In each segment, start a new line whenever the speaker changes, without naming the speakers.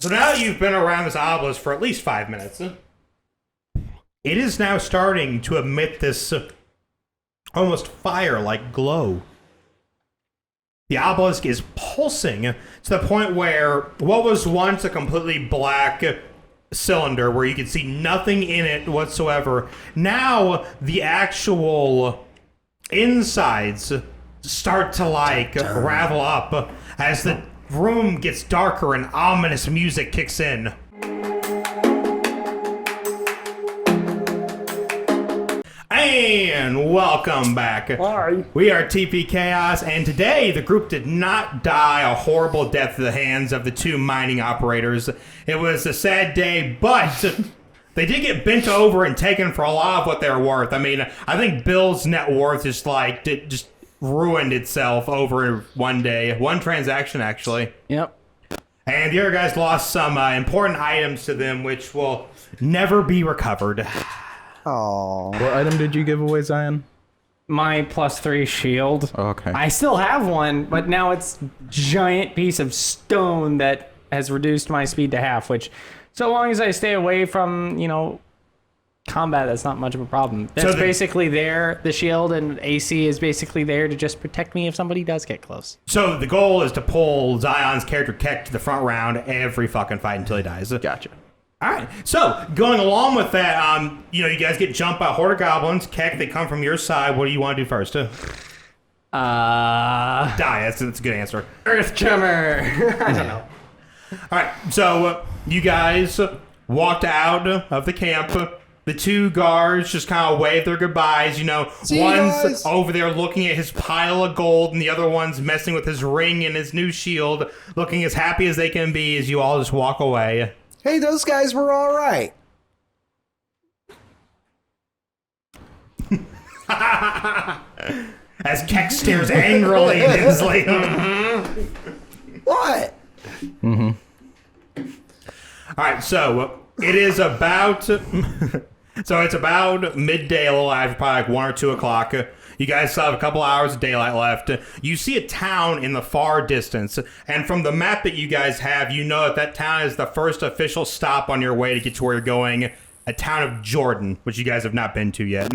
So now that you've been around this obelisk for at least 5 minutes, it is now starting to emit this almost fire-like glow. The obelisk is pulsing to the point where what was once a completely black cylinder where you could see nothing in it whatsoever, now the actual insides start to ravel up as the room gets darker and ominous music kicks in. And welcome back.
Hi.
We are TPKhaos, and today the group did not die a horrible death at the hands of the two mining operators. It was a sad day, but they did get bent over and taken for a lot of what they're worth. I mean, I think Bill's net worth just ruined itself over one day. One transaction, actually.
Yep.
And the other guys lost some important items to them, which will never be recovered.
Oh.
What item did you give away, Zion?
My +3 shield.
Oh, okay.
I still have one, but now it's a giant piece of stone that has reduced my speed to half, which, so long as I stay away from, combat, that's not much of a problem. That's basically there. The shield and AC is basically there to just protect me if somebody does get close.
So the goal is to pull Zion's character Keck to the front round every fucking fight until he dies.
Gotcha.
All right, so going along with that, you guys get jumped by horde of goblins. Keck, they come from your side. What do you want to do first? Die. That's a good answer.
Earth Tremor. I don't know.
All right, so you guys walked out of the camp. The two guards just kind of wave their goodbyes.
See you
One's
guys.
over there looking at his pile of gold, and the other one's messing with his ring and his new shield, looking as happy as they can be as you all just walk away.
Hey, those guys were all right.
As Keck stares angrily at his like,
What?
All right, so it is about it's about midday, a little after, probably like 1 or 2 o'clock. You guys still have a couple hours of daylight left. You see a town in the far distance, and from the map that you guys have, you know that town is the first official stop on your way to get to where you're going, a town of Jordan, which you guys have not been to yet.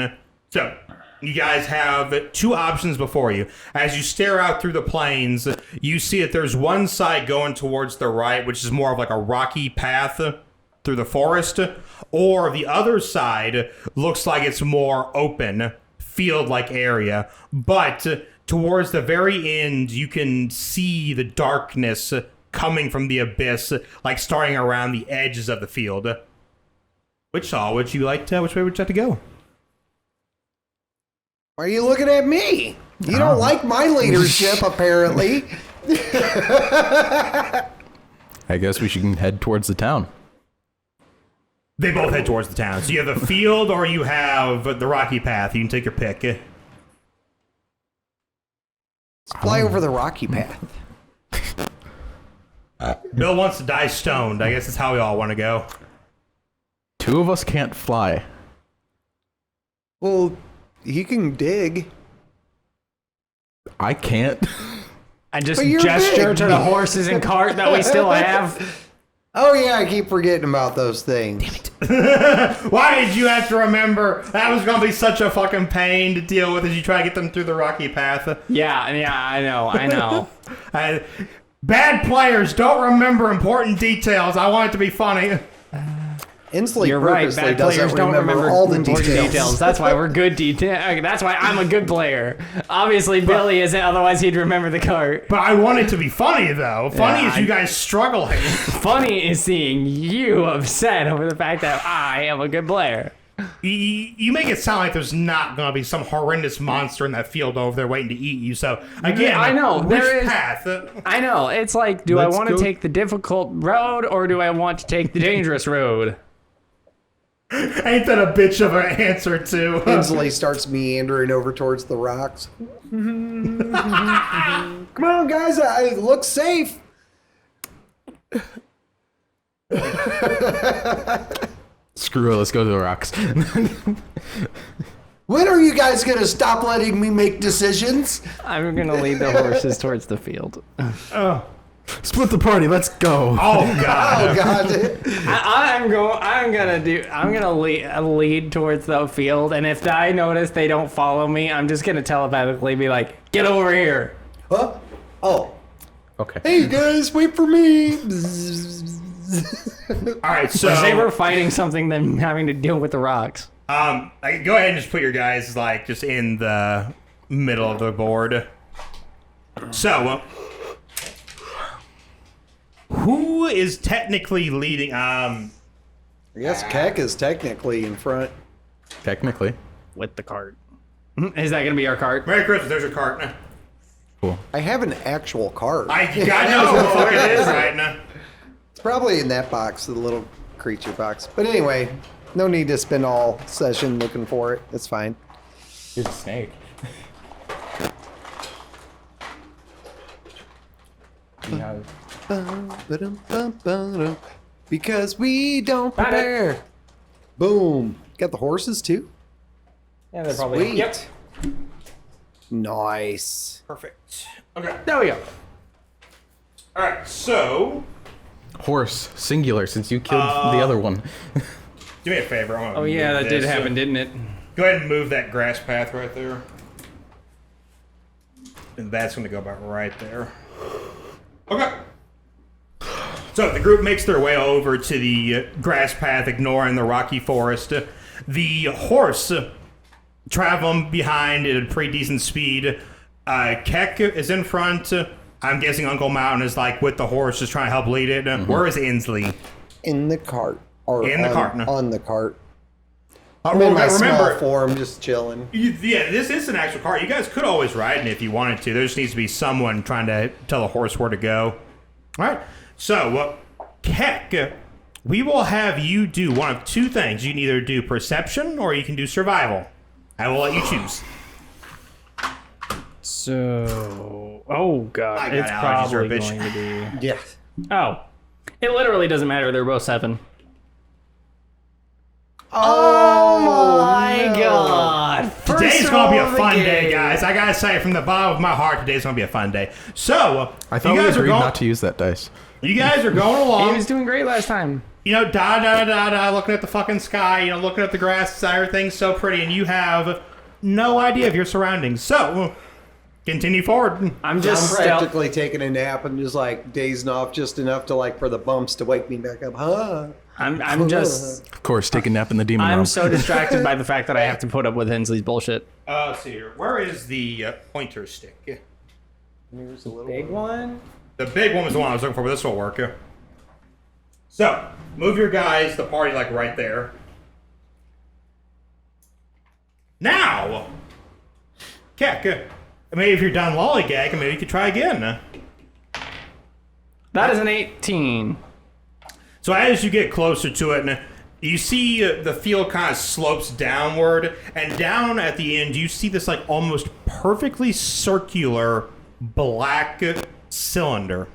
So you guys have two options before you. As you stare out through the plains, you see that there's one side going towards the right, which is more of like a rocky path through the forest, or the other side looks like it's more open, field-like area, but towards the very end, you can see the darkness coming from the abyss, like starting around the edges of the field. Which way would you like to go?
Why are you looking at me? You don't like my leadership, apparently.
I guess we should head towards the town.
They both head towards the town. So you have the field or you have the rocky path. You can take your pick.
Fly over the rocky path.
Bill wants to die stoned. I guess that's how we all want to go.
Two of us can't fly.
Well, he can dig.
I can't.
I just
But you're
gesture
big.
to the horses and cart that we still have.
Oh, yeah, I keep forgetting about those things.
Why did you have to remember? That was going to be such a fucking pain to deal with as you try to get them through the rocky path.
Yeah, I know.
Bad players don't remember important details. I want it to be funny.
Inslee
You're right.
purposely
Bad players
doesn't
don't remember
all the
important
details.
That's why we're good That's why I'm a good player. Obviously, Billy isn't. Otherwise, he'd remember the cart.
But I want it to be funny, though. Funny
Yeah,
is you guys struggling.
Funny is seeing you upset over the fact that I am a good player.
You make it sound like there's not going to be some horrendous monster in that field over there waiting to eat you. So, again,
I know,
which
there is-
path?
I know. It's like, do
Let's
I want to
go-
take the difficult road or do I want to take the dangerous road?
Ain't that a bitch of an answer, too?
Inslee starts meandering over towards the rocks. Come on, guys, I look safe.
Screw it, let's go to the rocks.
When are you guys going to stop letting me make decisions?
I'm going to lead the horses towards the field.
Oh.
Split the party. Let's go.
Oh god.
Oh god.
I'm gonna lead towards the field, and if I notice they don't follow me, I'm just gonna telepathically be like, "Get over here."
Huh? Oh.
Okay.
Hey guys, wait for me.
All right, so
If they were fighting something, then having to deal with the rocks.
go ahead and just put your guys like just in the middle of the board. So, who is technically leading?
I guess Keck is technically in front.
Technically.
With the cart. Is that gonna be our cart?
Merry Christmas. There's your cart.
Cool.
I have an actual card.
God knows what the fuck it is right now.
It's probably in that box, the little creature box. But anyway, no need to spend all session looking for it. It's fine.
Here's a snake.
Because we don't prepare. Boom. Got the horses too?
Yeah, they're probably.
Sweet.
Yep.
Nice.
Perfect. Okay.
There we go.
All right. So,
Horse, singular, since you killed the other one.
do me a favor. I wanna
Oh yeah,
move
that did
this.
happen, didn't it?
Go ahead and move that grass path right there. And that's going to go about right there. Okay. So the group makes their way over to the grass path, ignoring the rocky forest. The horse traveling behind at a pretty decent speed. Keck is in front. I'm guessing Uncle Mountain is like with the horse, just trying to help lead it. Where is Inslee?
In the cart. Or
In the cart, no.
On the cart.
I'm
I'm in my small form, just chilling.
Yeah, this is an actual car. You guys could always ride in it if you wanted to. There just needs to be someone trying to tell the horse where to go. All right. So, Keck, we will have you do one of two things. You can either do perception or you can do survival. I will let you choose.
So, oh god,
I got
it's
allergies, you're a
probably
bitch.
going to be.
Yeah.
Oh, it literally doesn't matter. They're both 7.
Oh
my god!
Today's going to be a fun day, guys. I got to say, from the bottom of my heart, today's going to be a fun day. So,
I thought
you
we
guys are
agreed
going,
not to use that dice.
you guys are going
He
along.
was doing great last time.
You know, looking at the fucking sky, you know, looking at the grass, everything's so pretty, and you have no idea of your surroundings. So, continue forward.
I'm
I'm
just
practically taking a nap and just like dazing off just enough to like for the bumps to wake me back up. Huh?
I'm just.
Of course, take a nap in the demon
I'm
realm.
so distracted by the fact that I have to put up with Hensley's bullshit.
Let's see here. Where is the pointer stick?
Here's a little
Big one.
The big one was the one I was looking for, but this will work. So, move your guys, the party, like right there. Now, Keck, maybe if you're done lollygagging, maybe you could try again.
That is an 18.
So as you get closer to it, you see the field kind of slopes downward, and down at the end, you see this like almost perfectly circular black cylinder.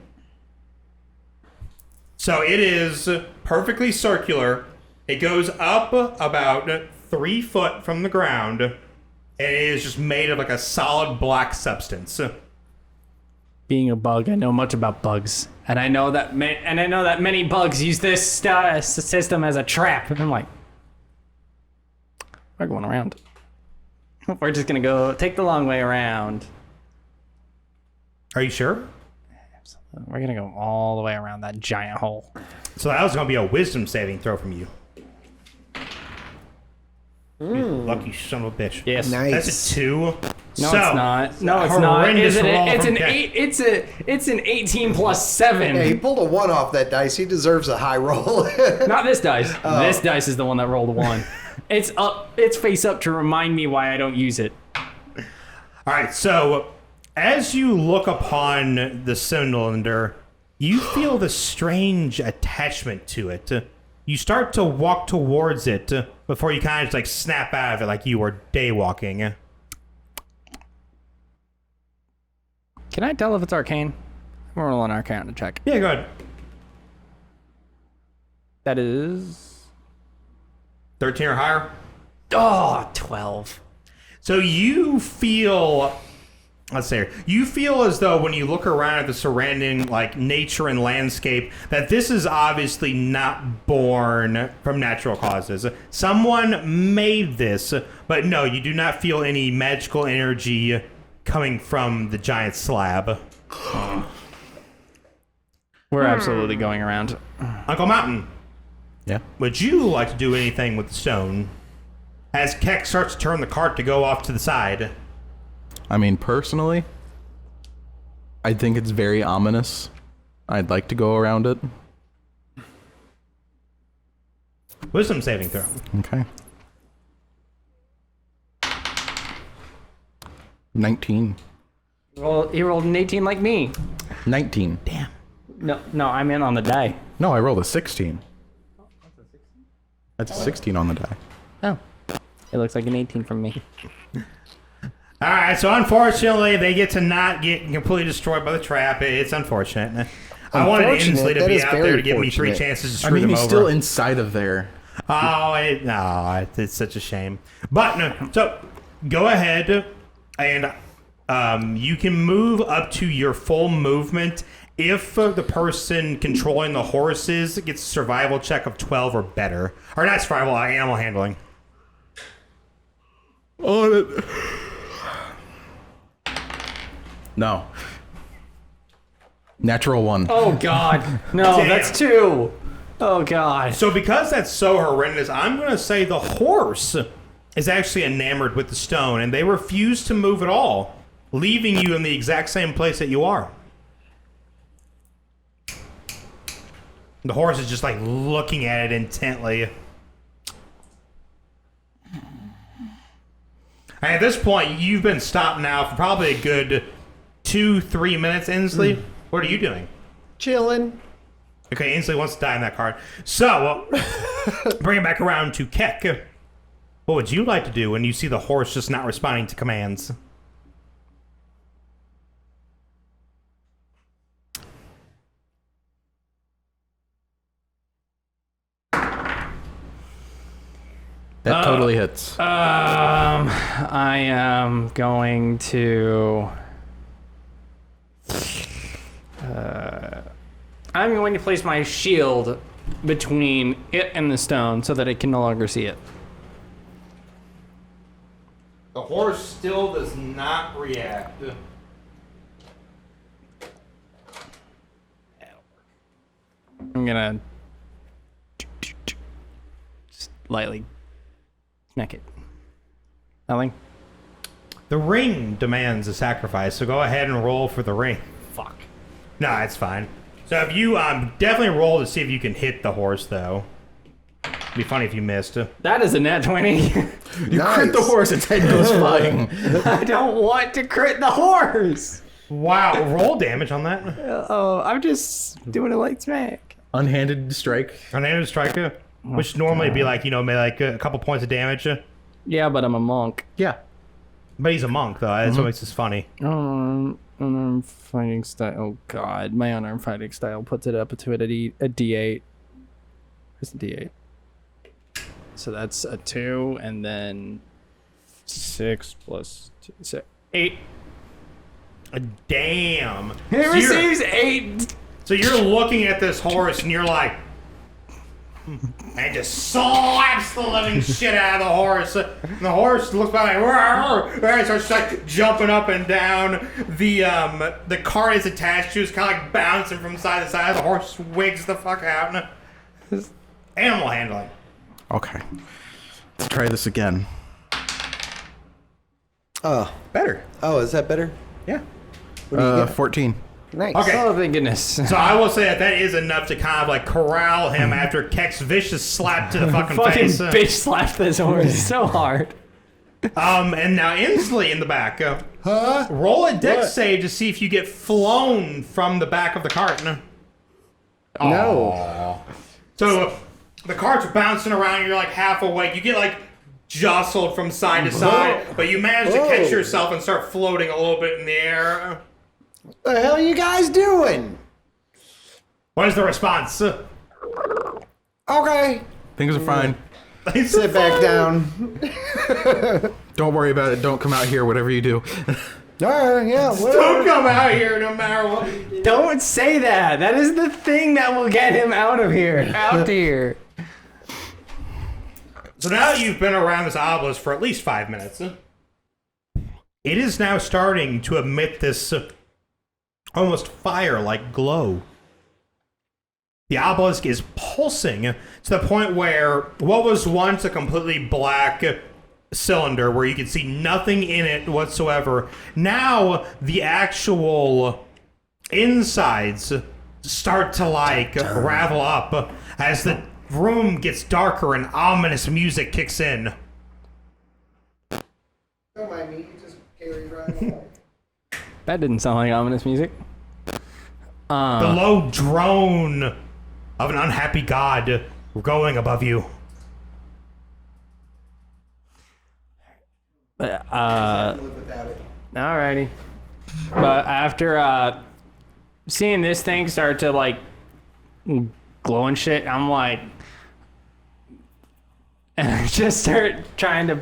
So it is perfectly circular. It goes up about 3 foot from the ground, and it is just made of like a solid black substance.
Being a bug, I know much about bugs, and I know that many bugs use this system as a trap. And I'm like, we're going around. We're just gonna go take the long way around.
Are you sure?
We're gonna go all the way around that giant hole.
So that was going to be a wisdom saving throw from you. You lucky son of a bitch.
Yes.
Nice.
That's a 2.
No, it's not. No, it's not. Is it? It's an 8. It's an 18 plus 7.
Yeah, he pulled a 1 off that dice. He deserves a high roll.
Not this dice. This dice is the one that rolled a 1. It's up. It's face up to remind me why I don't use it.
All right, so as you look upon the cylinder, you feel the strange attachment to it. You start to walk towards it before you kind of just like snap out of it like you were daywalking.
Can I tell if it's arcane? I'm rolling arcane to check.
Yeah, go ahead.
That is
13 or higher.
12.
So you feel let's say you feel as though when you look around at the surrounding like nature and landscape that this is obviously not born from natural causes. Someone made this, but no, you do not feel any magical energy coming from the giant slab.
We're absolutely going around.
Uncle Mountain,
Yeah.
would you like to do anything with the stone? As Keck starts to turn the cart to go off to the side.
I mean, personally, I think it's very ominous. I'd like to go around it.
Wisdom saving throw.
Okay. 19.
Well, he rolled an 18 like me.
19.
Damn.
No, I'm in on the die.
No, I rolled a 16. That's a 16 on the die.
Oh. It looks like an 18 from me.
All right, so unfortunately, they get to not get completely destroyed by the trap. It's unfortunate. I wanted Inslee to
That
be
is
out
very
there to give me 3
fortunate.
chances to
I
screw
mean,
them
he's
over.
still inside of there.
Oh, no, it's such a shame. But no, so go ahead and you can move up to your full movement if the person controlling the horses gets a survival check of 12 or better. Or not survival, animal handling.
On it. No. Natural 1.
Oh, God. No,
Damn.
that's 2. Oh, God.
So because that's so horrendous, I'm going to say the horse is actually enamored with the stone, and they refuse to move at all, leaving you in the exact same place that you are. The horse is just like looking at it intently. And at this point, you've been stopped now for probably a good 2-3 minutes, Inslee. What are you doing?
Chilling.
Okay, Inslee wants to die in that card. So, bring it back around to Keck. What would you like to do when you see the horse just not responding to commands?
That totally hits.
I am going to... I'm going to place my shield between it and the stone so that it can no longer see it.
The horse still does not react.
I'm gonna just lightly smack it. Nothing.
The ring demands a sacrifice, so go ahead and roll for the ring.
Fuck.
Nah, it's fine. So if you definitely roll to see if you can hit the horse, though. It'd be funny if you missed.
That is a nat 20.
You crit the
Nice.
horse, its head goes flying.
I don't want to crit the horse.
Wow, roll damage on that.
Oh, I'm just doing a light smack.
Unhanded strike.
Unhanded striker, which normally be like, maybe like a couple points of damage.
Yeah, but I'm a monk.
Yeah.
But he's a monk, though. That's what makes this funny.
Unarmed fighting style. Oh god, my unarmed fighting style puts it up to it a D8. Where's the D8? So that's a 2, and then 6 plus 2, 6, 8.
Damn.
It
So you're-
receives 8.
So you're looking at this horse and you're like, and just slaps the living shit out of the horse. And the horse looks by and starts like jumping up and down. The cart is attached to is kind of like bouncing from side to side. The horse wigs the fuck out. Animal handling.
Okay. Let's try this again.
Oh,
Better.
oh, is that better?
Yeah.
What do you get?
14.
Nice.
Okay.
Oh, thank goodness.
So I will say that is enough to kind of like corral him after Keck's vicious slap to the fucking
Fucking
face.
bitch slapped this horse so hard.
And now Inslee in the back.
Huh?
Roll a dex
What?
save to see if you get flown from the back of the cart.
No.
Aw. So the cart's bouncing around. You're like half awake. You get like jostled from side to side, but you manage to catch
Whoa.
yourself and start floating a little bit in the air.
What the hell are you guys doing?
What is the response?
Okay.
Things are fine.
Sit back down.
Don't worry about it. Don't come out here, whatever you do.
All right, yeah,
Don't
whatever.
come out here no matter what you do.
Don't say that. That is the thing that will get him out of here. Out here.
So now that you've been around this obelisk for at least 5 minutes, it is now starting to emit this almost fire-like glow. The obelisk is pulsing to the point where what was once a completely black cylinder where you could see nothing in it whatsoever, now the actual insides start to like ravel up as the room gets darker and ominous music kicks in.
Don't mind me, you just carry right along.
That didn't sound like ominous music.
The low drone of an unhappy god going above you.
Live without it.
Alrighty. But after seeing this thing start to like glow and shit, I'm like, and I just start trying to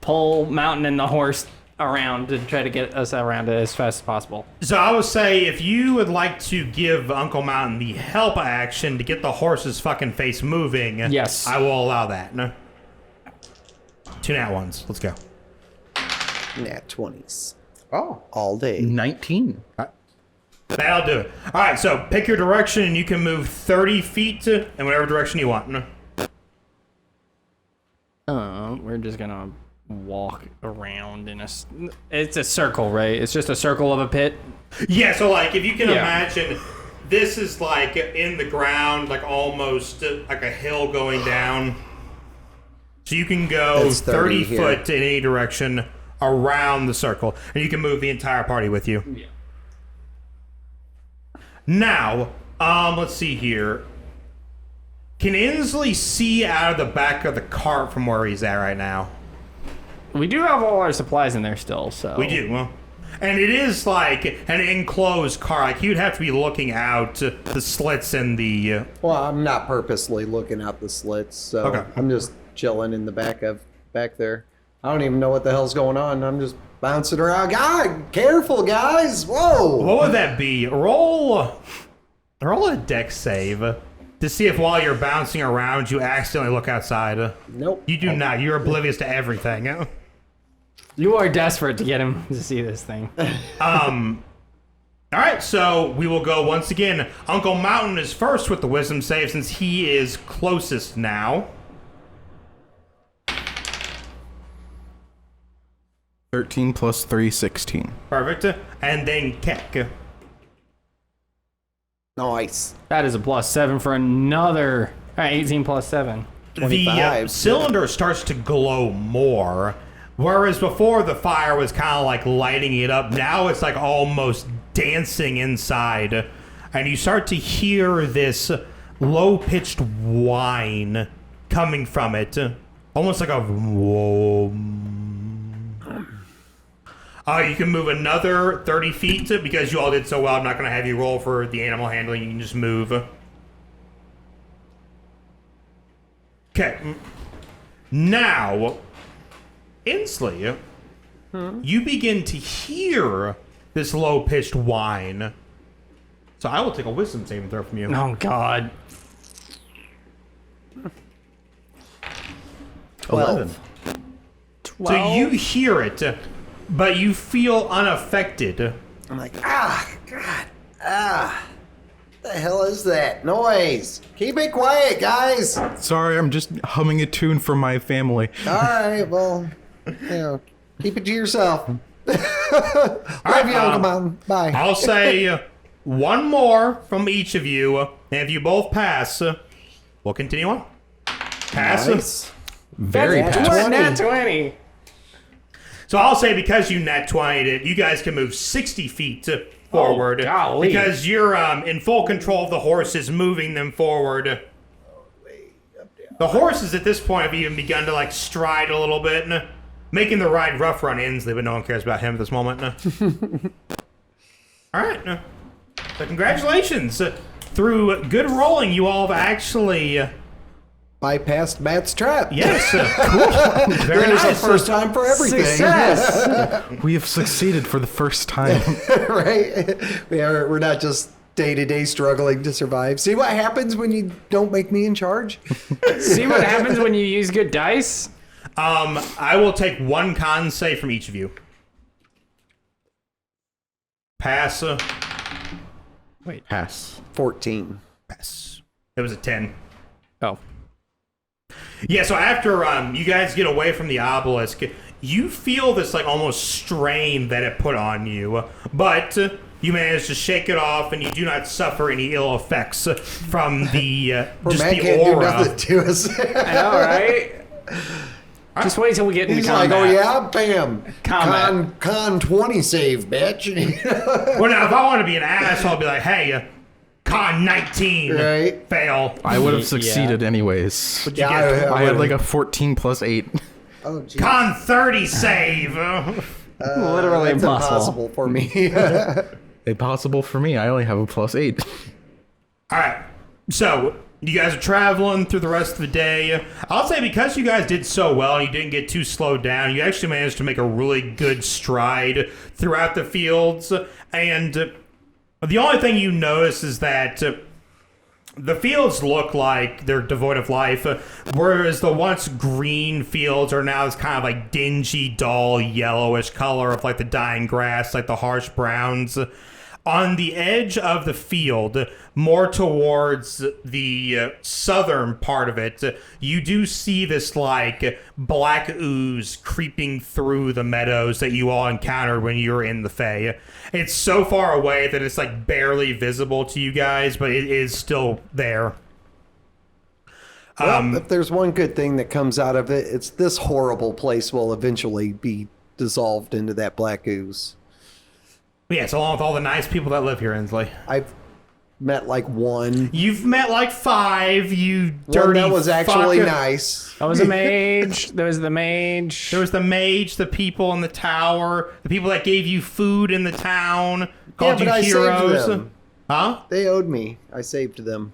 pull Mountain and the horse around to try to get us around it as fast as possible.
So I would say if you would like to give Uncle Mountain the help action to get the horse's fucking face moving,
Yes.
I will allow that. No? 2 nat ones. Let's go.
Nat 20s.
Oh.
All day.
19.
That'll do it. All right, so pick your direction and you can move 30 feet in whatever direction you want. No?
We're just gonna walk around in it's a circle, right? It's just a circle of a pit.
Yeah, so like if you can
Yeah.
imagine, this is like in the ground, like almost like a hill going down. So you can go
That's 30 here.
foot in any direction around the circle, and you can move the entire party with you.
Yeah.
Now, let's see here. Can Inslee see out of the back of the cart from where he's at right now?
We do have all our supplies in there still, so
We do, well. And it is like an enclosed car. Like you'd have to be looking out the slits in the.
Well, I'm not purposely looking out the slits, so
Okay.
I'm just chilling in the back there. I don't even know what the hell's going on. I'm just bouncing around. God, careful, guys! Whoa!
What would that be? Roll a dex save to see if while you're bouncing around you accidentally look outside.
Nope.
You do not. You're oblivious to everything.
you are desperate to get him to see this thing.
All right, so we will go once again. Uncle Mountain is first with the wisdom save since he is closest now.
13 plus 3, 16.
Perfect. And then Keck.
Nice.
That is a +7 for another 18 plus 7.
The
25.
cylinder starts to glow more. Whereas before the fire was kind of like lighting it up, now it's like almost dancing inside. And you start to hear this low-pitched whine coming from it. Almost like a whoa. You can move another 30 feet because you all did so well. I'm not going to have you roll for the animal handling. You can just move. Okay. Now, Inslee, you begin to hear this low-pitched whine. So I will take a wisdom saving throw from you.
Oh God.
11.
So you hear it, but you feel unaffected.
I'm like, God, the hell is that noise? Keep it quiet, guys. All
Sorry, I'm just humming a tune for my family.
right, well, keep it to yourself. Love you, Uncle Mountain. Bye.
I'll say one more from each of you, and if you both pass, we'll continue on. Pass.
Nice.
Very
That's
fast.
what-
Nat 20.
So I'll say because you nat 20'd it, you guys can move 60 feet forward.
golly.
Because you're in full control of the horses, moving them forward. The horses at this point have even begun to like stride a little bit, making the ride rough on Inslee, but no one cares about him at this moment. All right. So congratulations. Through good rolling, you all have actually
bypassed Matt's trap.
Yes, cool. Very
There's
nice.
a first time for everything.
Success.
We have succeeded for the first time.
Right? We're not just day-to-day struggling to survive. See what happens when you don't make me in charge?
See what happens when you use good dice?
I will take one con save from each of you. Pass.
Pass.
14.
Pass. It was a 10.
Oh.
Yeah, so after you guys get away from the obelisk, you feel this like almost strain that it put on you, but you manage to shake it off, and you do not suffer any ill effects from the just
Matt
the
can't do
aura.
nothing to us.
I know, right? Just wait till we get into
He's
combat.
like, oh yeah, bam.
Combat.
Con 20 save, bitch.
Well, now if I want to be an asshole, I'll be like, hey, con 19,
Right.
fail.
I would have succeeded anyways.
What'd you get?
I had like a 14 plus 8.
Oh, geez.
Con 30 save.
Literally
That's
impossible.
impossible for me.
Impossible for me. I only have a plus 8.
All right, so you guys are traveling through the rest of the day. I'll say because you guys did so well and you didn't get too slowed down, you actually managed to make a really good stride throughout the fields. And the only thing you notice is that the fields look like they're devoid of life, whereas the once green fields are now this kind of like dingy, dull, yellowish color of like the dying grass, like the harsh browns. On the edge of the field, more towards the southern part of it, you do see this like black ooze creeping through the meadows that you all encountered when you were in the Fae. It's so far away that it's like barely visible to you guys, but it is still there.
Well, if there's one good thing that comes out of it, it's this horrible place will eventually be dissolved into that black ooze.
Yes, along with all the nice people that live here, Inslee.
I've met like one.
You've met like 5, you dirty
One that was actually
fuck.
nice.
That was a mage. There was the mage.
There was the mage, the people in the tower, the people that gave you food in the town, called
but
you
I saved
heroes.
them.
Huh?
They owed me. I saved them.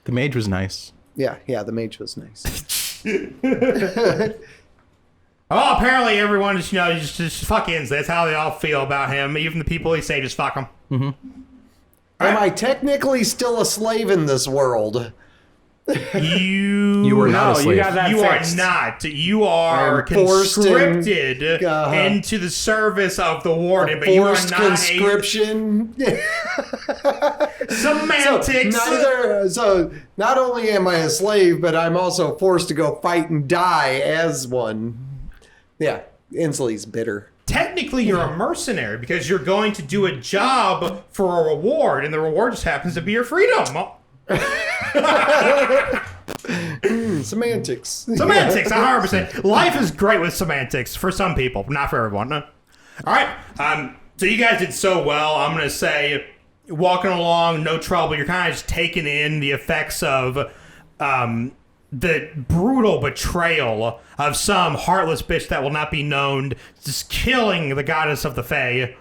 The mage was nice.
Yeah, the mage was nice.
Well, apparently everyone just, just fuck Inslee. That's how they all feel about him. Even the people he say, just fuck him.
Am I technically still a slave in this world?
You
were not a
No, you
slave.
got that
You
fixed.
are not. You are
I'm forced
conscripted into the service of the warden, but you are
Forced
not
conscription.
semantics.
So not only am I a slave, but I'm also forced to go fight and die as one. Yeah, Inslee's bitter.
Technically, you're a mercenary because you're going to do a job for a reward, and the reward just happens to be your freedom.
Semantics.
Semantics, 100%. Life is great with semantics for some people, not for everyone. All right. So you guys did so well. I'm going to say, walking along, no trouble. You're kind of just taking in the effects of the brutal betrayal of some heartless bitch that will not be known, just killing the goddess of the Fae.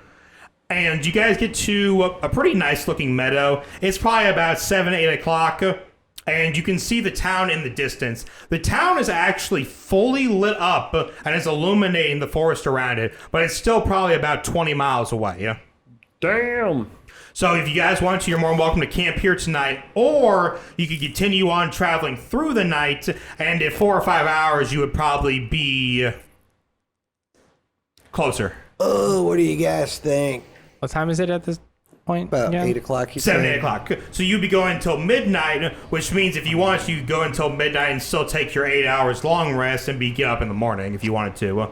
And you guys get to a pretty nice looking meadow. It's probably about 7, 8 o'clock. And you can see the town in the distance. The town is actually fully lit up and is illuminating the forest around it. But it's still probably about 20 miles away.
Damn.
So if you guys want to, you're more than welcome to camp here tonight. Or you could continue on traveling through the night. And in 4 or 5 hours, you would probably be closer.
Oh, what do you guys think?
What time is it at this point?
About
again?
8 o'clock.
7, 8 o'clock. So you'd be going until midnight, which means if you want, you could go until midnight and still take your 8 hours long rest and get up in the morning if you wanted to.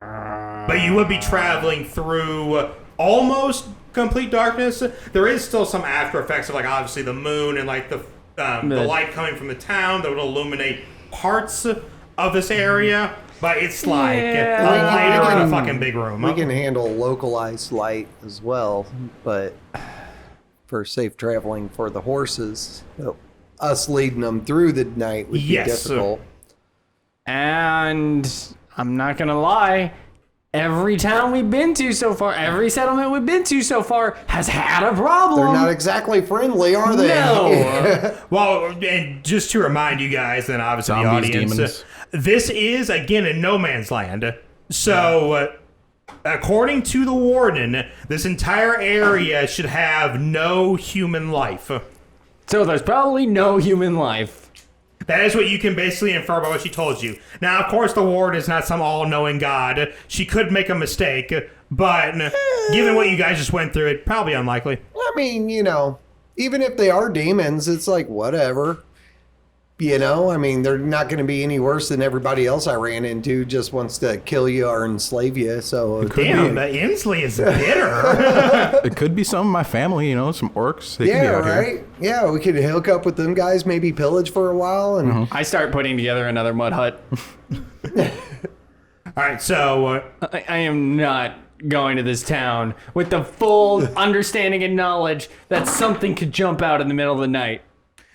But you would be traveling through almost complete darkness. There is still some after effects of, like, obviously the moon and like the light coming from the town that would illuminate parts of this area. But it's like
Yeah.
a lighter in a fucking big room.
We can handle localized light as well, but for safe traveling for the horses, us leading them through the night would be
Yes.
difficult.
And I'm not gonna lie, every town we've been to so far, every settlement we've been to so far has had a problem.
They're not exactly friendly, are they?
No.
Well, and just to remind you guys, and obviously
Zombies,
the audience,
demons.
this is, again, in no man's land. So, according to the warden, this entire area should have no human life.
So there's probably no human life.
That is what you can basically infer by what she told you. Now, of course, the warden is not some all-knowing god. She could make a mistake, but given what you guys just went through, it's probably unlikely.
I mean, you know, even if they are demons, it's like, whatever. You know, I mean, they're not going to be any worse than everybody else I ran into just wants to kill you or enslave you. So,
Damn, the Inslee is bitter.
It could be some of my family, you know, some orcs. They could be
yeah,
out
right?
here.
Yeah, we could hook up with them guys, maybe pillage for a while. And
I start putting together another mud hut.
All right, so
I am not going to this town with the full understanding and knowledge that something could jump out in the middle of the night.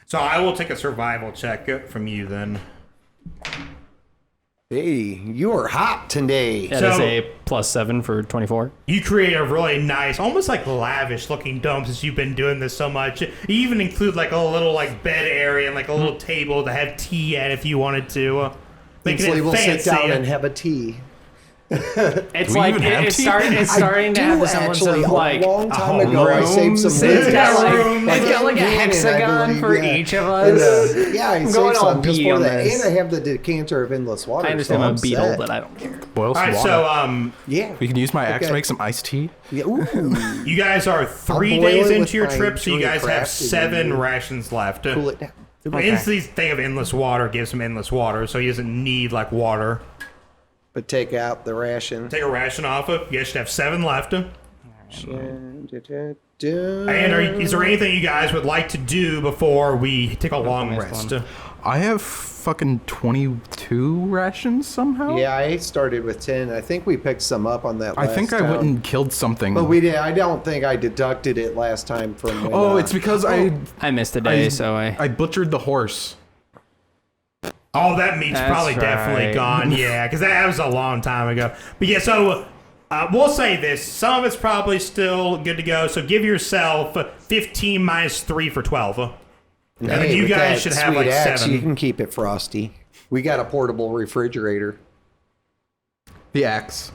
so I will take a survival check from you then.
hey, you are hot today.
That
So-
is a +7 for 24.
You create a really nice, almost like lavish-looking dome since you've been doing this so much. You even include like a little like bed area and like a little table to have tea at if you wanted to. Making
Inslee
it
will sit
fancy.
down and have a tea.
It's
we
like
even have
it's
tea?
starting to have the semblance
actually,
of like
a long time
a
ago, I saved some
rooms.
wood.
It's got like,
room.
it's got like a
Cannon, I
hexagon for
believe, yeah.
each of
And,
us.
yeah, I
I'm
saved
going all
some just
pee
for
on
that.
this.
And I have the decanter of endless water.
I understand
so
I'm
I'm
a beetle,
set.
but I don't care.
Boil
All
some
right,
water.
so
Yeah.
We can use my axe
Okay.
to make some iced tea.
Yeah. Ooh.
you guys are 3
boil
days
it
into
with
your
my
trip, so you guys have
crafted
7
and
rations left.
Cool it down.
Inslee's thing of endless water gives him endless water, so he doesn't need like water.
But take out the ration.
Take a ration off it. You guys should have 7 left. And is there anything you guys would like to do before we take a long rest?
I have fucking 22 rations somehow.
Yeah, I started with 10. I think we picked some up on that
I
last
think I
time.
went and killed something.
But we did. I don't think I deducted it last time from when,
Oh, it's because
I missed a day, so
I butchered the horse.
Oh, that meat's
That's
probably definitely
right.
gone. Yeah, because that was a long time ago. But yeah, so we'll say this. Some of it's probably still good to go. So give yourself 15 minus 3 for 12. And then you
with
guys
that
should have
sweet
like
axe,
7.
You can keep it frosty. We got a portable refrigerator.
The axe.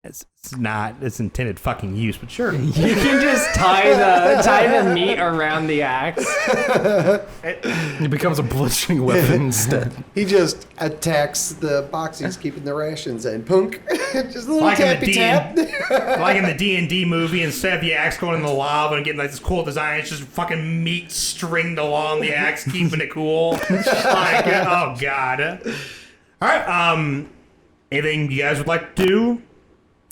It's not its intended fucking use, but sure.
you can just tie the meat around the axe.
It becomes a bludgeoning weapon instead.
He just attacks the box he's keeping the rations in. Punk. Just a little
Like in the
tappy tap.
like in the D&D movie, instead of the axe going in the lava and getting like this cool design, it's just fucking meat stringed along the axe, keeping it cool. Like, oh god. All right. Anything you guys would like to do?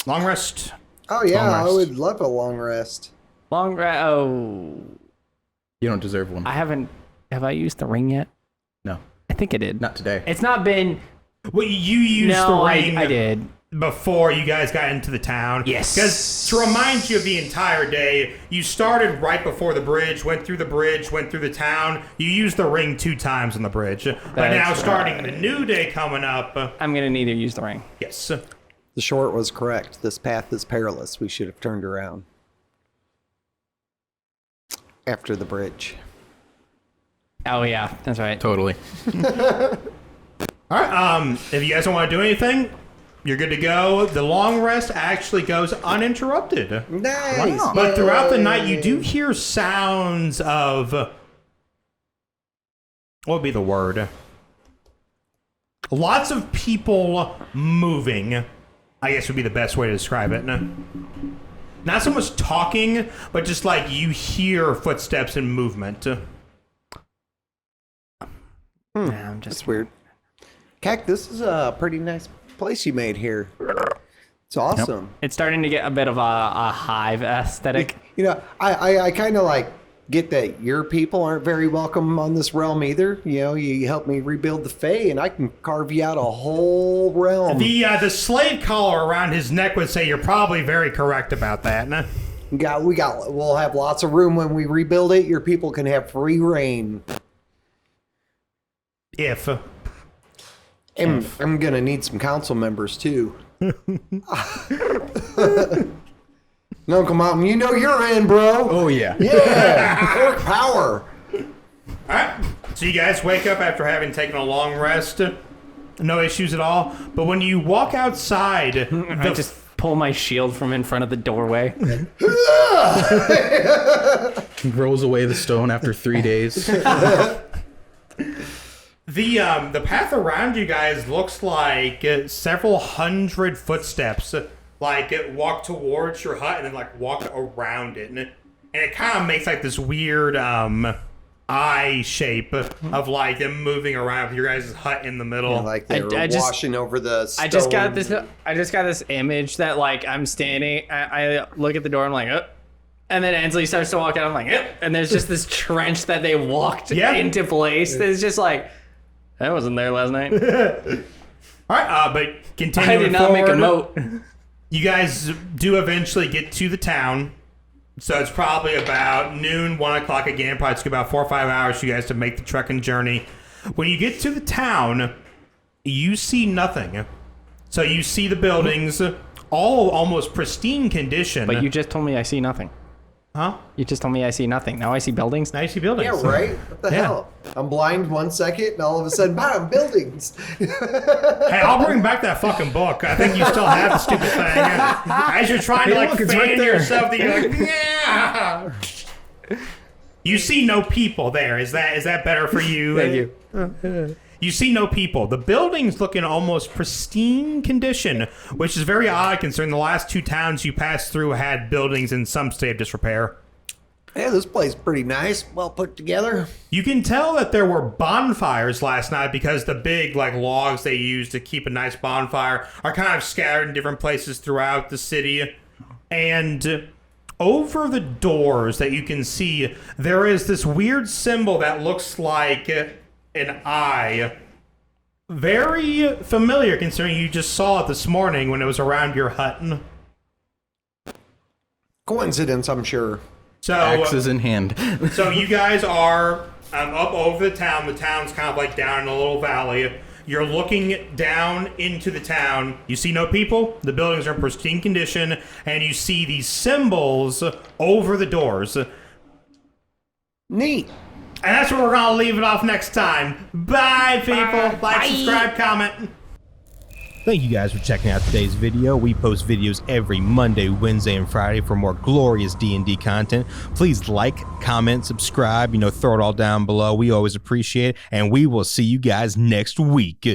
Long rest.
Oh yeah,
Long
I
rest.
would love a long rest.
Oh,
You don't deserve one.
have I used the ring yet?
No,
I think I did.
not today.
It's not been.
Well, you used the
No,
ring
I did.
before you guys got into the town.
Yes.
Because to remind you of the entire day, you started right before the bridge, went through the bridge, went through the town. You used the ring 2 times on the bridge. But now
That's
starting the new day coming up,
I'm gonna need to use the ring.
yes.
The short was correct. This path is perilous. We should have turned around. After the bridge.
Oh yeah, that's right.
Totally.
All right. If you guys don't want to do anything, you're good to go. The long rest actually goes uninterrupted.
Nice.
Wow.
But throughout the night,
Yay.
you do hear sounds of. What would be the word? Lots of people moving, I guess would be the best way to describe it. Not so much talking, but just like you hear footsteps and movement.
I'm just
That's weird. Keck, this is a pretty nice place you made here. It's awesome.
It's starting to get a bit of a hive aesthetic.
You know, I kind of like get that your people aren't very welcome on this realm either. You know, you help me rebuild the Fae, and I can carve you out a whole realm.
The slave collar around his neck would say you're probably very correct about that.
We'll have lots of room when we rebuild it. Your people can have free reign.
If.
And I'm gonna need some council members too. No, come on. You know you're in, bro.
Oh yeah.
Yeah. Orc power.
All right. So you guys wake up after having taken a long rest. No issues at all. But when you walk outside,
I just pull my shield from in front of the doorway.
Rolls away the stone after 3 days.
the path around you guys looks like several hundred footsteps. Like walk towards your hut and then like walk around it, and it kind of makes like this weird eye shape of like them moving around with your guys' hut in the middle.
Yeah, like they were washing over the stone.
I just got this image that like I'm standing. I look at the door. I'm like, oh. And then Ansley starts to walk out. I'm like, yep. And there's just this trench that they walked into place. It's just like, that wasn't there last night.
All right, but continuing
I did not make a note.
You guys do eventually get to the town. So it's probably about noon, 1 o'clock again. Probably took about 4 or 5 hours for you guys to make the trekking journey. When you get to the town, you see nothing. So you see the buildings, all almost pristine condition.
But you just told me I see nothing.
Huh?
You just told me I see nothing. Now I see buildings.
Now you see buildings.
Yeah, right? What the hell? I'm blind 1 second, and all of a sudden, bam, buildings.
Hey, I'll bring back that fucking book. I think you still have the stupid thing. As you're trying to like
look, it's
fan
right there.
yourself, that you're like, yeah. You see no people there. Is that better for you?
Thank you.
You see no people. The buildings look in almost pristine condition, which is very odd considering the last 2 towns you passed through had buildings in some state of disrepair.
Yeah, this place is pretty nice, well put together.
You can tell that there were bonfires last night because the big like logs they use to keep a nice bonfire are kind of scattered in different places throughout the city. And over the doors that you can see, there is this weird symbol that looks like an eye. Very familiar considering you just saw it this morning when it was around your hut.
Coincidence, I'm sure.
So
Axes in hand.
So you guys are up over the town. The town's kind of like down in a little valley. You're looking down into the town. You see no people. The buildings are in pristine condition. And you see these symbols over the doors. And
Neat.
that's where we're going to leave it off next time. Bye, people. Like, subscribe, comment. Thank you guys for checking out today's video. We post videos every Monday, Wednesday, and Friday for more glorious D&D content. Please like, comment, subscribe, throw it all down below. We always appreciate it, and we will see you guys next week.